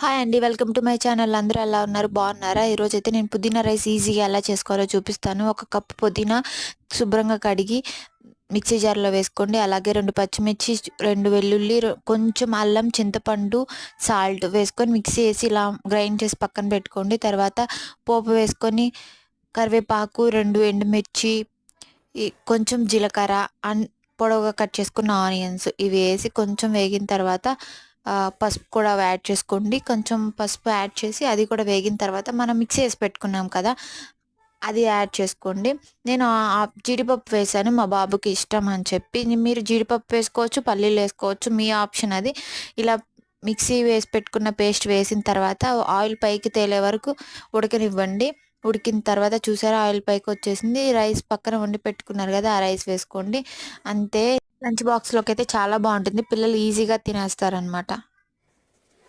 Hi అండి. Welcome to my channel. అందరూ ఎలా ఉన్నారు? బాగున్నారా? ఈరోజైతే నేను పుదీనా రైస్ ఈజీగా ఎలా చేసుకోవాలో చూపిస్తాను. ఒక కప్పు పుదీనా శుభ్రంగా కడిగి మిక్సీ జార్‌లో వేసుకోండి. అలాగే 2 పచ్చిమిర్చి, 2 వెల్లుల్లి, కొంచెం అల్లం, చింతపండు, సాల్ట్ వేసుకొని మిక్సీ ఏసి ఇలా గ్రైండ్ చేసి పక్కన పెట్టుకోండి. తర్వాత పోపు వేసుకొని కరివేపాకు, 2 ఎండుమిర్చి, కొంచెం జీలకర్ర, పొడవుగా కట్ చేసుకున్న ఆనియన్స్ ఇవి వేసి కొంచెం వేగిన తర్వాత పసుపు కూడా యాడ్ చేసుకోండి. కొంచెం పసుపు యాడ్ చేసి అది కూడా వేగిన తర్వాత మనం మిక్సీ వేసి పెట్టుకున్నాం కదా, అది యాడ్ చేసుకోండి. నేను జీడిపప్పు వేసాను, మా బాబుకి ఇష్టం అని చెప్పి. మీరు జీడిపప్పు వేసుకోవచ్చు, పల్లీలు వేసుకోవచ్చు, మీ ఆప్షన్ అది. ఇలా మిక్సీ వేసి పెట్టుకున్న పేస్ట్ వేసిన తర్వాత ఆయిల్ పైకి తేలే వరకు ఉడకనివ్వండి. ఉడికిన తర్వాత చూసారా, ఆయిల్ పైకి వచ్చేసింది. రైస్ పక్కన వండి పెట్టుకున్నారు కదా, ఆ రైస్ వేసుకోండి. అంతే. లంచ్ బాక్స్లోకి అయితే చాలా బాగుంటుంది. పిల్లలు ఈజీగా తినేస్తారనమాట.